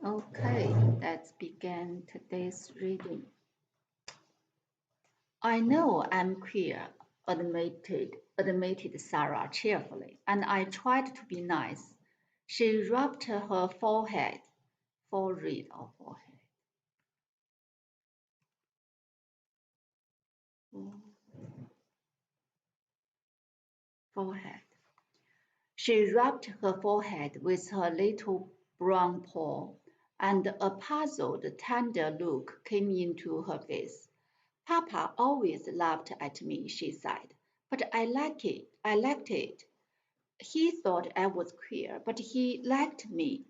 Okay, let's begin today's reading. I know I'm queer, admitted Sarah cheerfully, and I tried to be nice. She rubbed her forehead or forehead. She rubbed her forehead with her little brown paw, and a puzzled, tender look came into her face. Papa always laughed at me, she sighed, but I like it. I liked it. He thought I was queer, but he liked me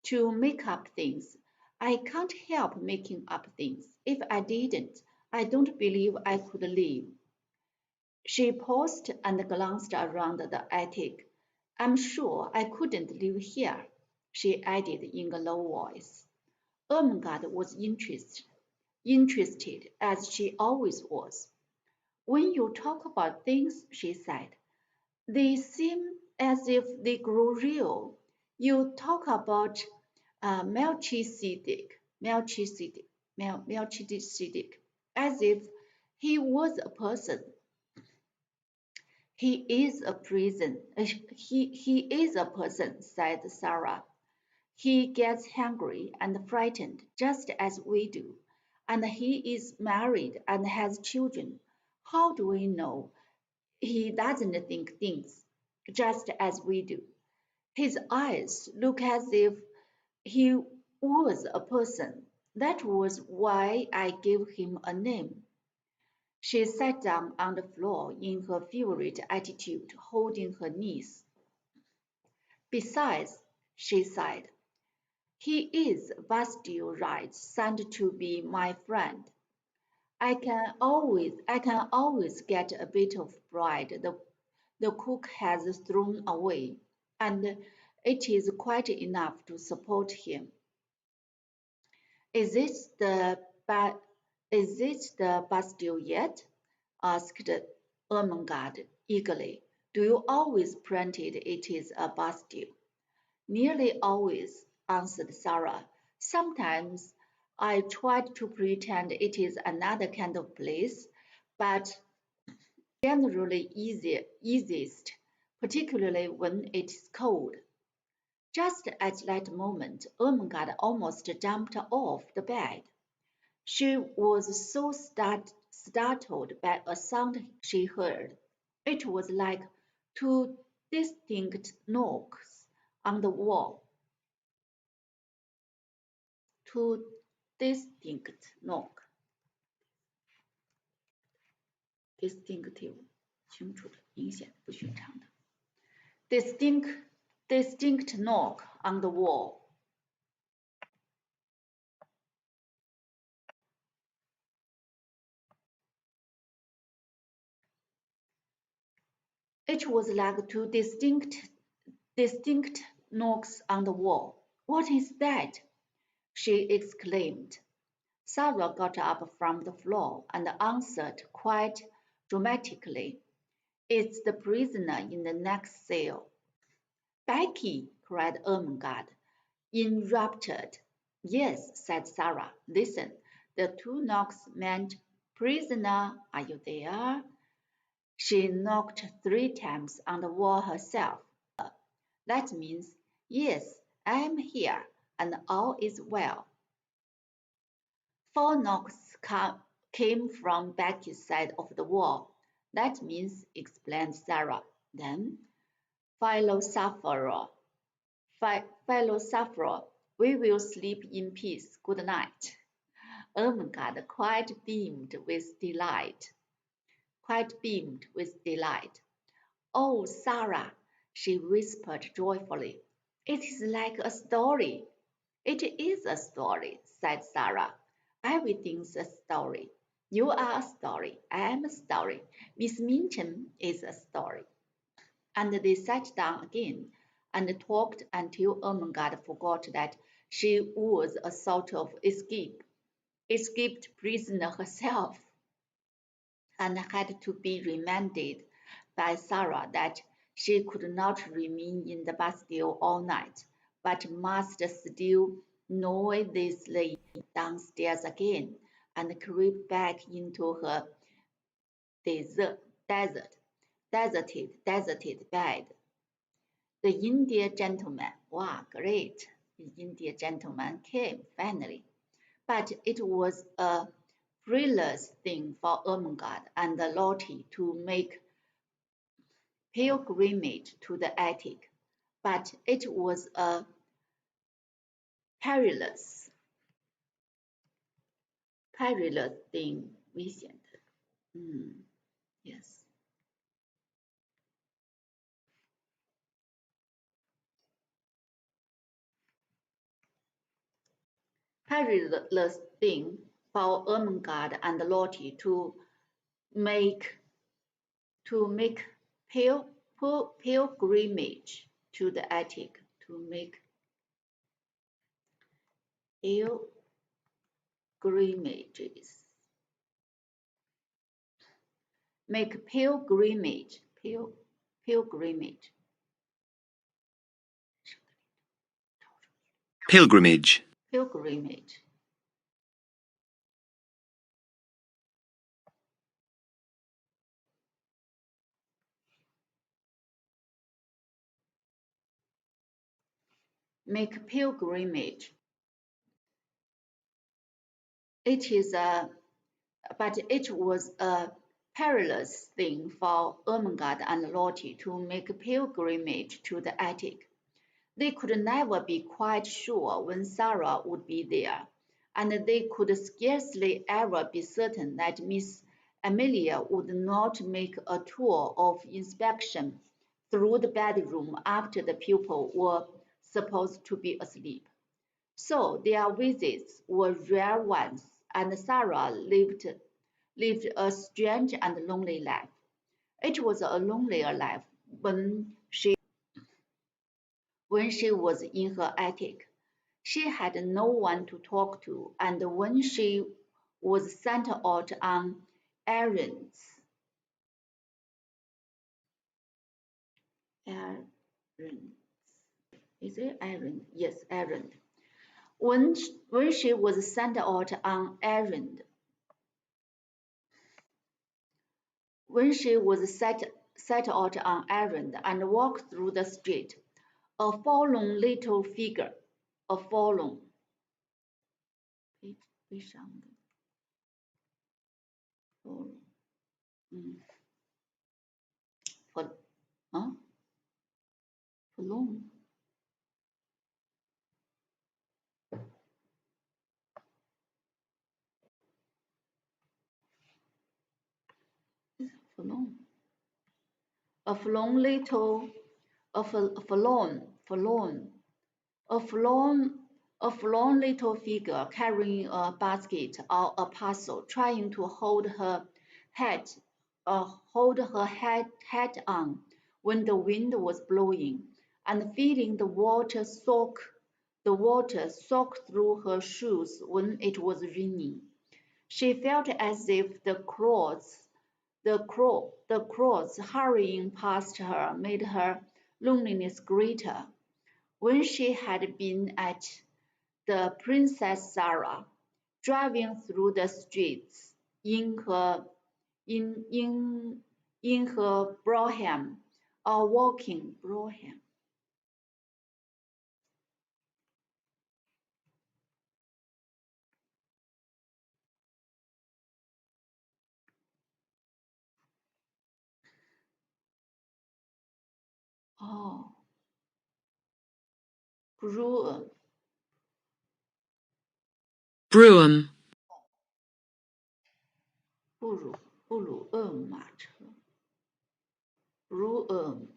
to make up things. I can't help making up things. If I didn't, I don't believe I could live. She paused and glanced around the attic. I'm sure I couldn't live here, she added in a low voice. Ermengarde was interested as she always was. When you talk about things, she said, they seem as if they grow real. You talk about Melchizedek, as if he was a person. He is a prison. He is a person, said Sarah. He gets hungry and frightened just as we do, and he is married and has children. How do we know he doesn't think things just as we do? His eyes look as if he was a person. That was why I gave him a name. She sat down on the floor in her favorite attitude, holding her knees. Besides, she sighed, he is Bastille right sent to be my friend. I can always get a bit of bread the cook has thrown away, and it is quite enough to support him. Is it the ba- is it the Bastille yet? Asked Ermengarde eagerly. Do you always pretend it is a Bastille? Nearly always, answered Sarah. Sometimes I tried to pretend it is another kind of place, but generally easiest, particularly when it is cold. Just at that moment, Ermengarde almost jumped off the bed. She was so startled by a sound she heard. It was like two distinct knocks on the wall, two distinct knock, distinctive, 清楚的、明显、不寻常的，distinct, distinct knock on the wall. It was like two distinct knocks on the wall. What is that? She exclaimed. Sarah got up from the floor and answered quite dramatically. It's the prisoner in the next cell. Becky, cried Ermengarde, enraptured. Yes, said Sarah. Listen, the two knocks meant, prisoner, are you there? She knocked 3 times on the wall herself. That means, yes, I am here, and all is well. 4 knocks came from Becky's side of the wall. That means, explained Sarah. Then, fellow sufferer, fellow sufferer, we will sleep in peace. Good night. Ermengarde quite beamed with delight. Oh, Sarah, she whispered joyfully. It is like a story. It is a story, said Sarah. Everything's a story. You are a story. I am a story. Miss Minchin is a story. And they sat down again and talked until Ermengarde forgot that she was a sort of escaped prisoner herself, and had to be reminded by Sarah that she could not remain in the Bastille all night, but must steal noiselessly downstairs again and creep back into her deserted bed. The Indian gentleman, wow, great! The Indian gentleman came finally, but it was a perilous thing for Ermengarde and Lottie to make pilgrimage to the attic. But it was a perilous thing, 危险的。Yes. Perilous thing for Ermengarde and Lottie to make pilgrimage to the attic, to make pilgrimages. Make pilgrimage. Pilgrimage. Pilgrimage. Pilgrimage. Make pilgrimage. It is but it was a perilous thing for Ermengarde and Lottie to make pilgrimage to the attic. They could never be quite sure when Sarah would be there, and they could scarcely ever be certain that Miss Amelia would not make a tour of inspection through the bedroom after the pupils were supposed to be asleep. So their visits were rare ones, and Sarah lived a strange and lonely life. It was a lonelier life when she was in her attic. She had no one to talk to, and when she was sent out on errands, is it errand? Yes, errand. When she was sent out on errand, when she was set out on errand and walked through the street, a forlorn little figure, a forlorn, 悲伤的 forlorn，forlorn，forlorn。A forlorn little, a forlorn, a forlorn little figure carrying a basket or a parcel, trying to hold her head on when the wind was blowing, and feeling the water soak through her shoes when it was raining. She felt as if the crows hurrying past her made her loneliness greater. When she had been at the Princess Sarah, driving through the streets in her brougham, or walking brougham. Oh, Brougham. Brougham. 布鲁厄马车 Brougham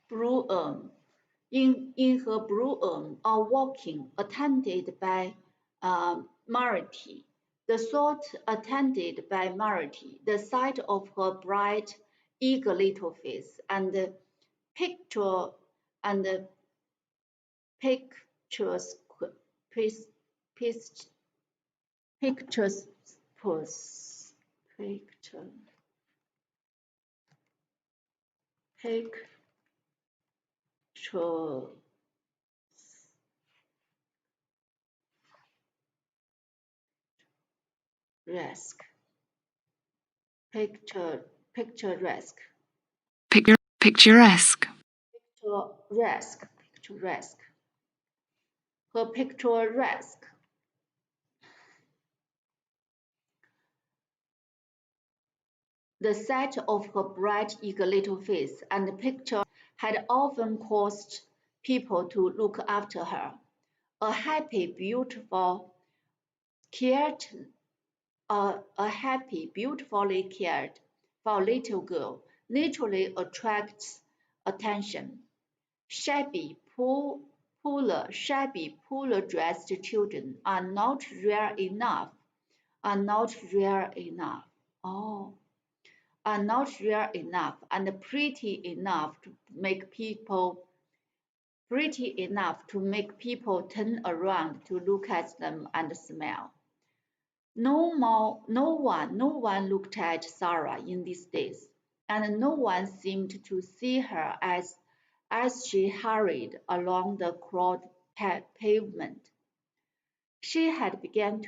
Brougham in her brougham or walking, attended by Marty. The thought attended by Marty, the sight of her bright, eager little face, and picture and pictures pictures picturesque, picturesque, Picturesque. picturesque. Her picturesque. The sight of her bright, eager little face and picture had often caused people to look after her. A happy, beautifully cared for little girl naturally attracts attention. Shabby, poorly-dressed children are not rare enough. Are not rare enough. Oh, are not rare enough and pretty enough to make people turn around to look at them and smile. No one looked at Sarah in these days, and no one seemed to see her as she hurried along the crowded pavement. She had begun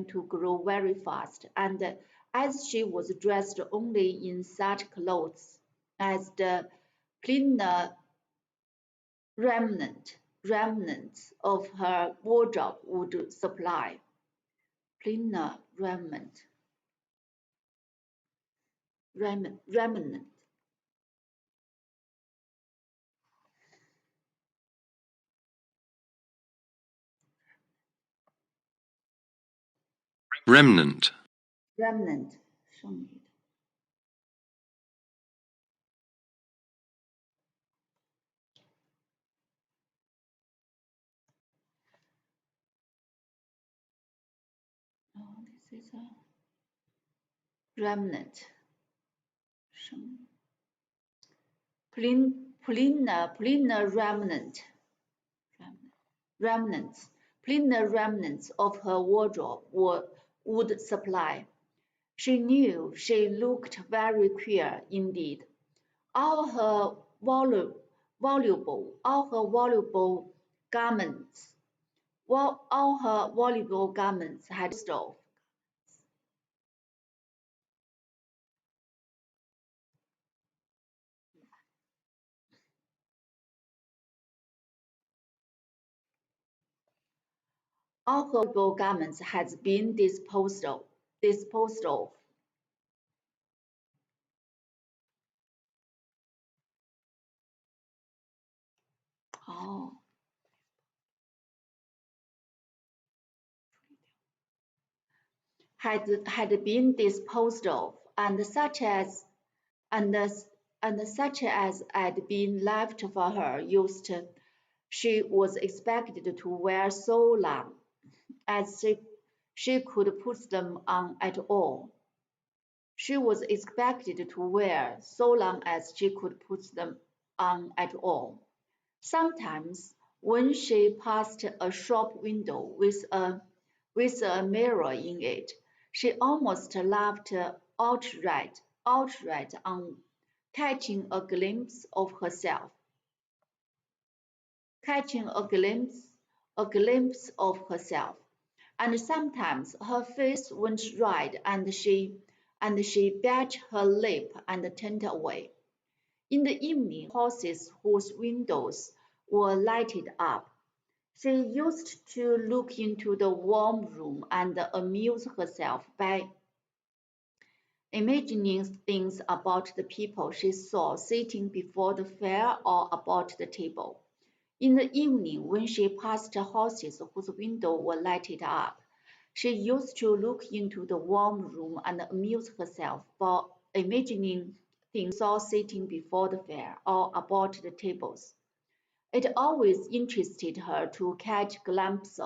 to grow very fast, and as she was dressed only in such clothes as the plainer remnants of her wardrobe would supply. Plainer remnant. Remnant. Remnant 剩余的 Oh, this is a remnant 剩 plainer remnants plainer remnants of her wardrobe would supply. She knew she looked very queer indeed. All her valuable garments had stove. All her valuable garments had been disposed of. Oh. Had been disposed of, and such as had been left for her use. She was expected to wear so long as she could put them on at all. She was expected to wear so long as she could put them on at all. Sometimes, when she passed a shop window with a mirror in it, she almost laughed outright on catching a glimpse of herself. And sometimes her face went red and she bit her lip and turned away. In the evening, horses whose windows were lighted up, she used to look into the warm room and amuse herself by imagining things about the people she saw sitting before the fire or about the table. In the evening, when she passed horses whose windows were lighted up, she used to look into the warm room and amuse herself by imagining things saw sitting before the fire or about the tables. It always interested her to catch glimpses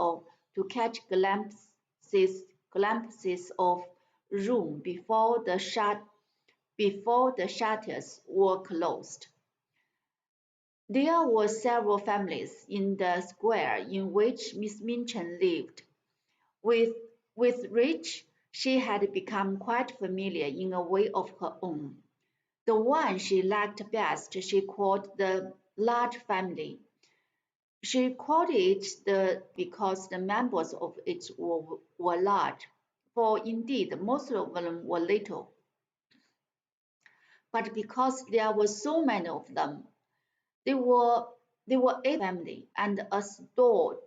of room before the shutters were closed. There were several families in the square in which Miss Minchin lived, with which she had become quite familiar in a way of her own. The one she liked best she called the large family. She called it because the members of it were large, for indeed most of them were little, but because there were so many of them. They were a family, and a stout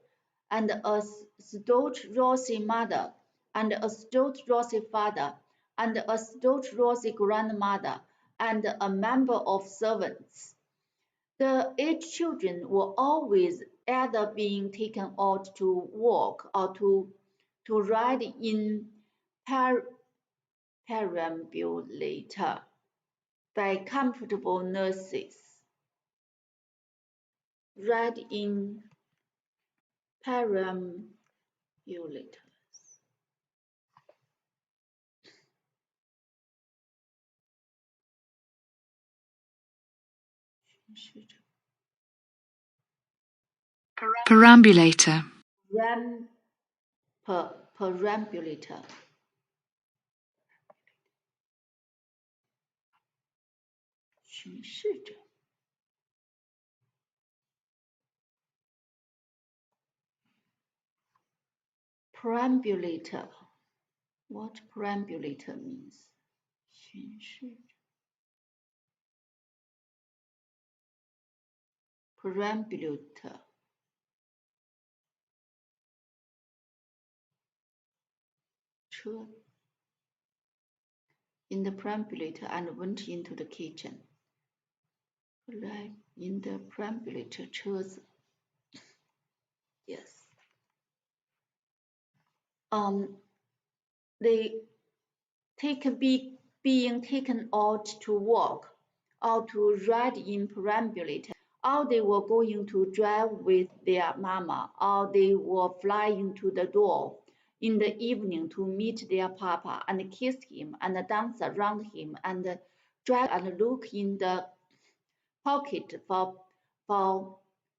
rosy mother, and a stout rosy father, and a stout rosy grandmother, and a member of servants. The 8 children were always either being taken out to walk or to ride in perambulator by comfortable nurses. Ride in perambulators. Perambulator. Ram, perambulator.巡视者 perambulator. What perambulator means? 巡视者 perambulator. In the perambulator and went into the kitchen. In the perambulator 车子 Yes. They being taken out to walk or to ride in perambulator, or they were going to drive with their mama, or they were flying to the door in the evening to meet their papa and kiss him and dance around him and drag and look in the pocket for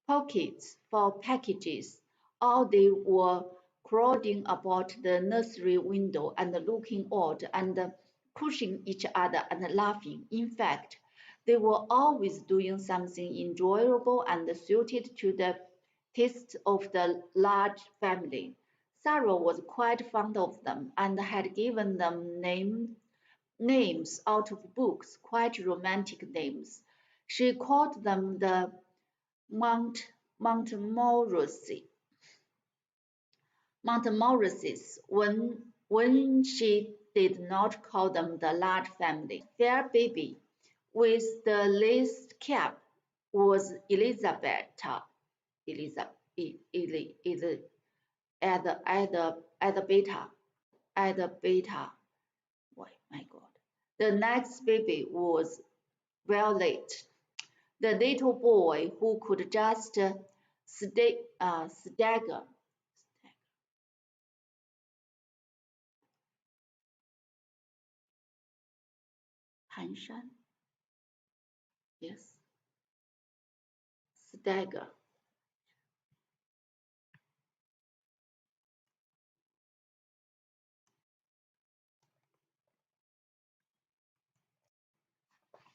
pockets for packages, or they were crowding about the nursery window and looking out and pushing each other and laughing. In fact, they were always doing something enjoyable and suited to the tastes of the large family. Sarah was quite fond of them and had given them names out of books, quite romantic names. She called them the Montmorency. Montmorencys when she did not call them the large family. Fair baby with the lace cap was Elizabetta. Elizabeth, Ada Beta. Oh my God. The next baby was Violet, the little boy who could just stagger. Hanshan? Yes. Stagger.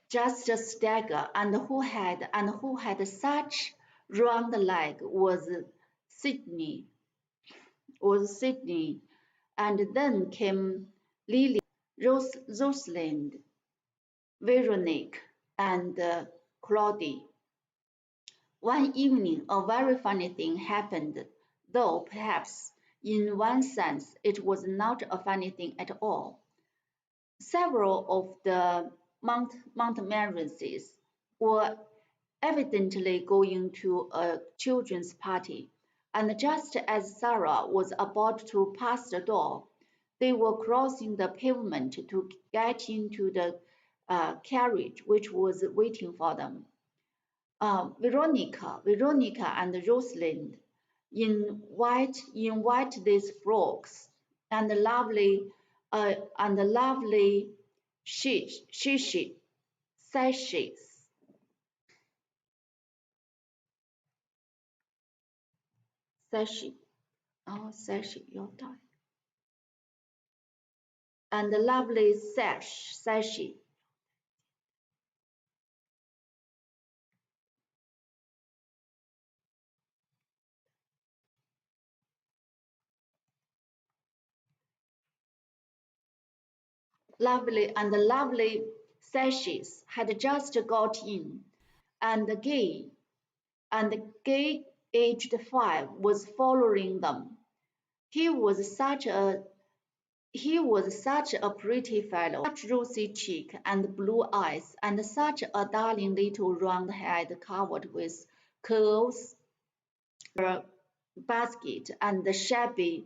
Just a stagger, and who had such round leg was Sydney, and then came Lily, Rosalind, Veronique, and Claudie. One evening a very funny thing happened, though perhaps in one sense it was not a funny thing at all. Several of the Montmorencys were evidently going to a children's party, and just as Sarah was about to pass the door, they were crossing the pavement to get into the carriage which was waiting for them. Veronica and Rosalind in white lace frocks and lovely sashes. Sashi, oh sashi 腰带 and lovely sashi. Lovely sashes had just got in, and Gay, aged 5, was following them. He was such a pretty fellow, such rosy cheek and blue eyes, and such a darling little round head covered with curls, her basket, and the shabby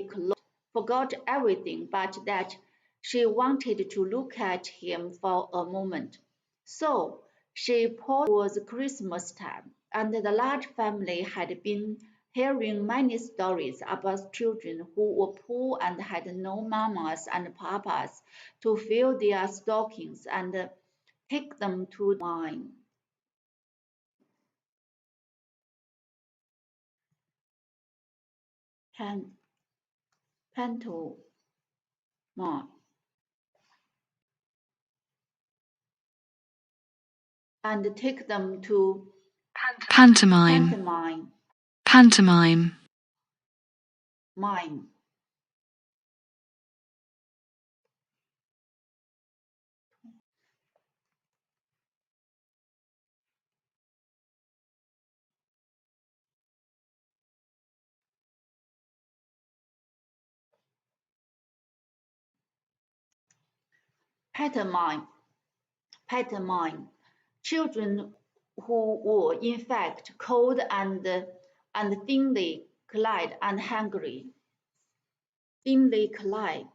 clothes. Forgot everything but that she wanted to look at him for a moment. So she paused. It was Christmas time, and the large family had been hearing many stories about children who were poor and had no mamas and papas to fill their stockings and take them to the mine. Pan- Pantomime. And take them to Pantomime. pantomime. Pantomime. Mime. Pantomime. Pantomime. Children who were in fact cold and thinly clad and hungry. Thinly clad,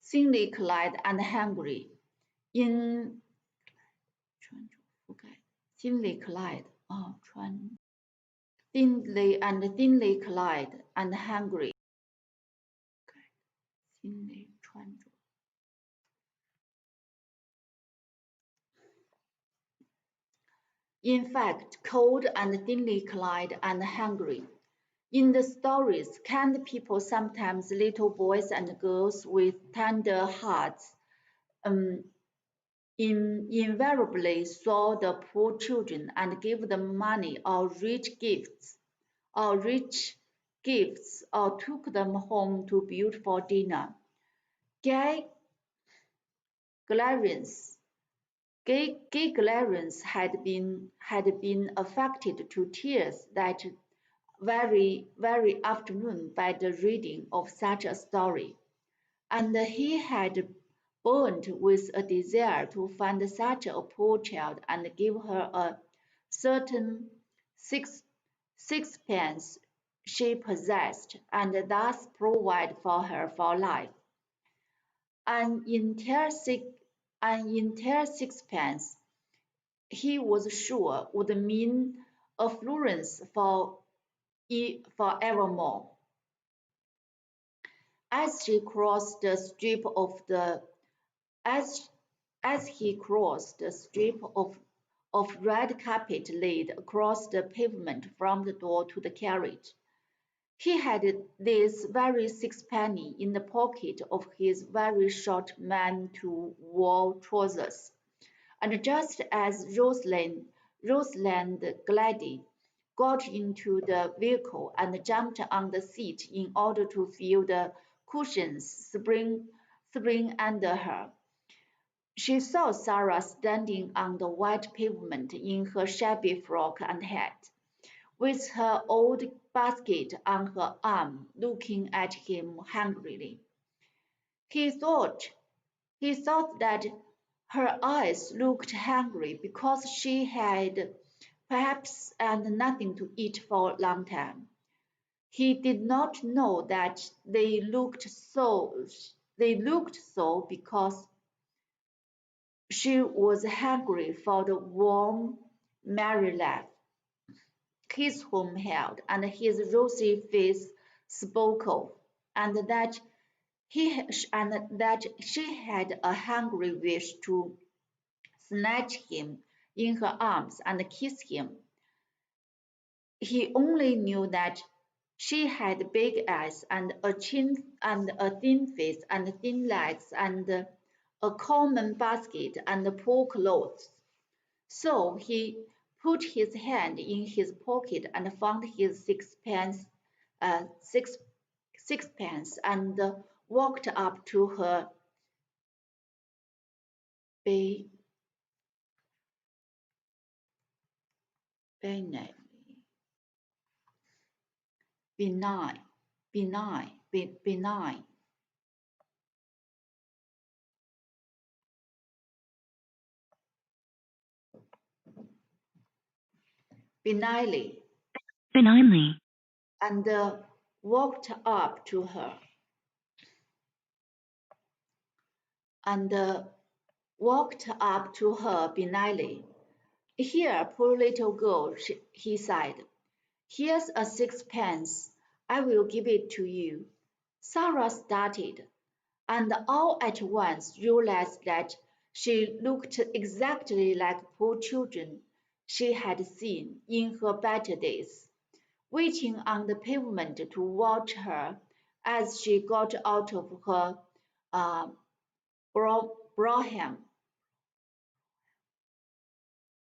thinly clad and hungry. In 穿着覆盖 thinly clad 穿 thinly clad and hungry. thinly 穿着 In fact, cold and thinly clad and hungry. In the stories, kind people, sometimes little boys and girls with tender hearts, um, invariably saw the poor children and gave them money or rich gifts, or took them home to beautiful dinner. Gay Galerians Gay Galerians had been affected to tears that very afternoon by the reading of such a story, and he had burned with a desire to find such a poor child and give her a certain sixpence she possessed, and thus provide for her for life. An entire sixpence, he was sure, would mean affluence forevermore. As she crossed the strip of the as as he crossed the strip of red carpet laid across the pavement from the door to the carriage, he had this very sixpenny in the pocket of his very short man-to-wool trousers, and just as Rosalind Glady got into the vehicle and jumped on the seat in order to feel the cushions spring under her, she saw Sarah standing on the white pavement in her shabby frock and hat, with her old basket on her arm, looking at him hungrily. He thought he thought that her eyes looked hungry because she had perhaps had nothing to eat for a long time. He did not know that they looked so because she was hungry for the warm, merry laugh his home held, and his rosy face spoke of, and that she had a hungry wish to snatch him in her arms and kiss him. He only knew that she had big eyes and a chin and a thin face and thin legs and a common basket and poor clothes. So he put his hand in his pocket and found his sixpence and walked up to her be, benign, benign, benign, benignly, benignly, and walked up to her and walked up to her benignly. Here, poor little girl, he said, here's a sixpence. I will give it to you. Sarah started, and all at once realized that she looked exactly like poor children she had seen in her better days, waiting on the pavement to watch her as she got out of her brougham.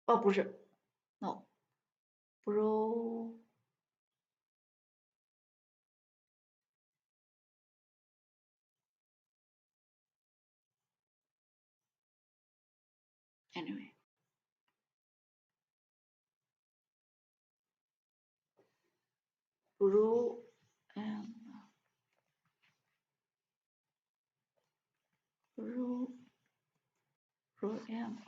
哦，不是，no, bro. Anyway, bro, um, bro, brougham,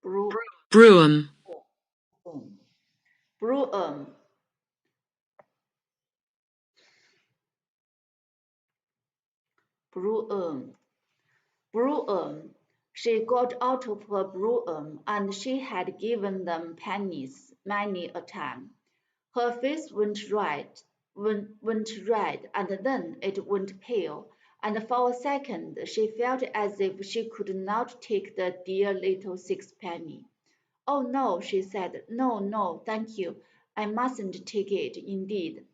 bro, Brougham, brougham, brougham, brougham. She got out of her brougham, and she had given them pennies many a time. Her face went red, and then it went pale, and for a second she felt as if she could not take the dear little sixpenny. "Oh, no," she said. "No, no, thank you. I mustn't take it, indeed."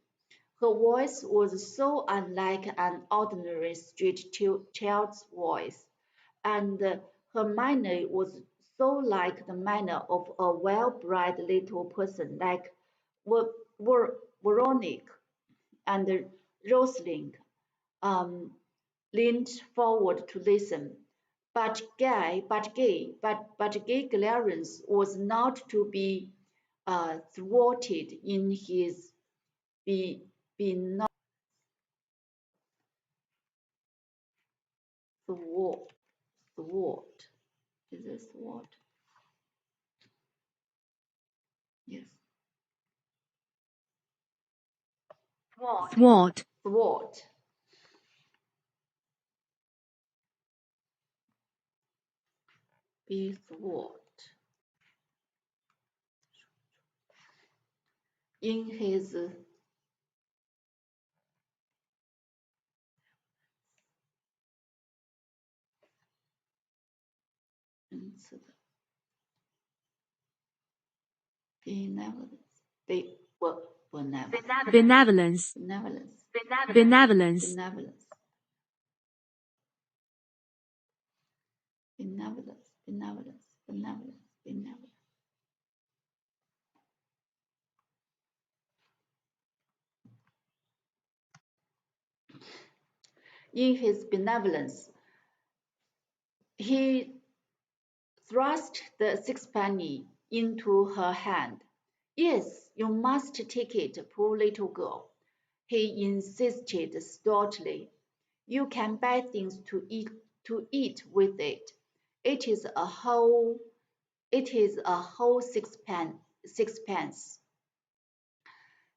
Her voice was so unlike an ordinary street child's voice, and her manner was so like the manner of a well-bred little person like Veronique and Rosalind leaned forward to listen. But Gay Clarence was not to be thwarted in his be, be thwart, thwart. Is this thwart? Yes. thwart, Thwart. Be thwart. In his benevolence. benevolence, Benevolence. benevolence, Benevolence. Benevolence. Benevolence. Benevolence. Benevolence. In his benevolence, he thrust the sixpenny into her hand. "Yes, you must take it, poor little girl," he insisted stoutly. "You can buy things to eat with it. It is a whole sixpence."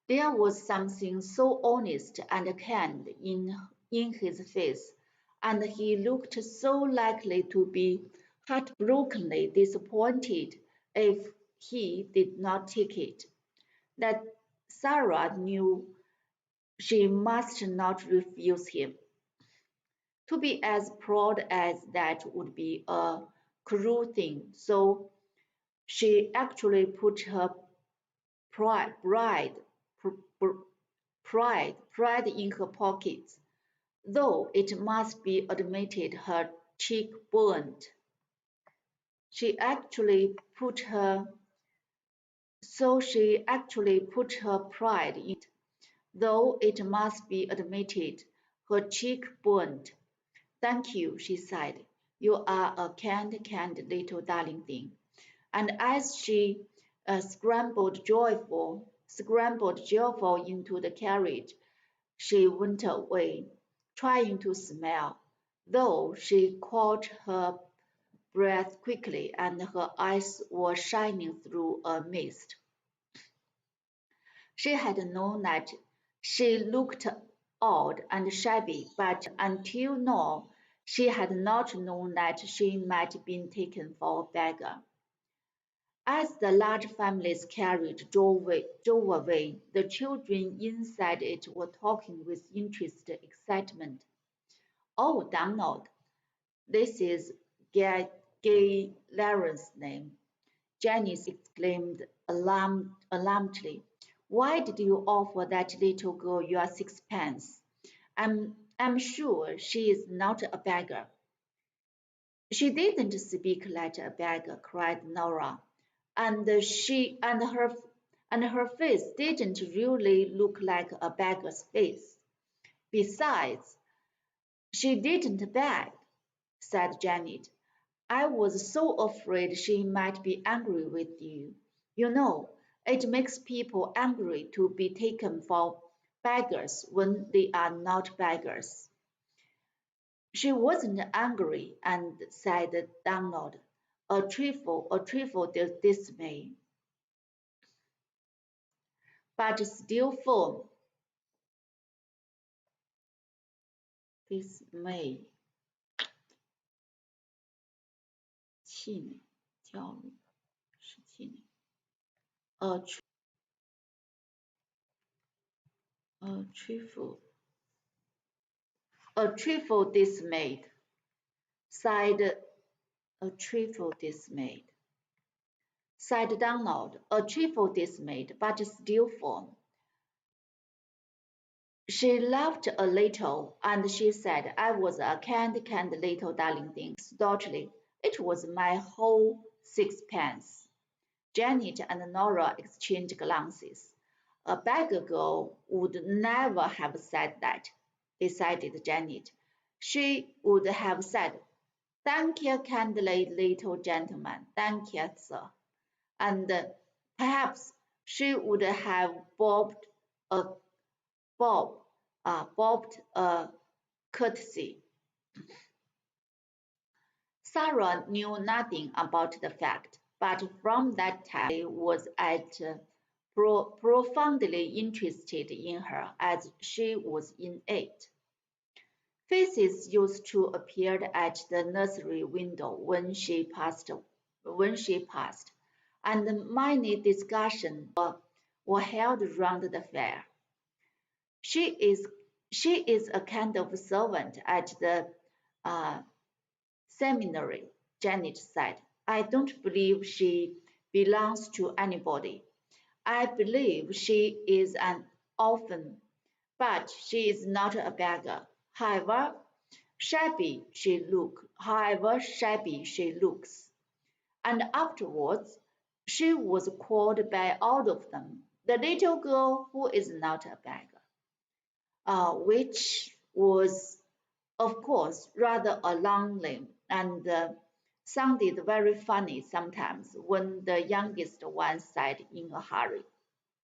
There was something so honest and kind in his face, and he looked so likely to be heartbrokenly disappointed if he did not take it, that Sarah knew she must not refuse him. To be as proud as that would be a cruel thing. So she actually put her pride, pride, pride in her pockets, though it must be admitted her cheek burned. She actually put her she actually put her pride in it, though it must be admitted her cheek burned. Thank you, she said. You are a kind little darling thing. And as she scrambled joyful into the carriage, she went away, trying to smile, though she caught her breath quickly and her eyes were shining through a mist. She had known that she looked odd and shabby, but until now she had not known that she might be taken for a beggar. As the large family's carriage drove away, the children inside it were talking with interested excitement. "Oh, Donald, this is Gay Laren's name," Janice exclaimed alarmedly. "Why did you offer that little girl your sixpence? I'm sure she is not a beggar." "She didn't speak like a beggar," cried Nora, "and her face didn't really look like a beggar's face. Besides, she didn't beg," said Janet. "I was so afraid she might be angry with you. You know, it makes people angry to be taken for beggars when they are not beggars." "She wasn't angry," said Donald, a trifle dismayed, but still firm. Dismay, 气馁，焦虑，是气馁。A trifle, a trifle dismayed, sighed a trifle dismayed, sighed Donald, a trifle dismayed, but still firm. She laughed a little, and she said, "I was a kind little darling thing, stoutly. It was my whole sixpence." Janet and Nora exchanged glances. "A beggar girl would never have said that," decided Janet. "She would have said, 'Thank you kindly, little gentleman. Thank you, sir.' And perhaps she would have bob, bobbed a courtesy." Sarah knew nothing about the fact, but from that time she was profoundly interested in her as she was in it. Faces used to appear at the nursery window when she passed, and many discussions were held round the fire. She is a kind of servant at the uh, seminary," Janet said. "I don't believe she belongs to anybody. I believe she is an orphan, but she is not a beggar, however shabby she looks." And afterwards she was called by all of them the little girl who is not a beggar, which was, of course, rather a long name and sounded very funny sometimes when the youngest one said in a hurry,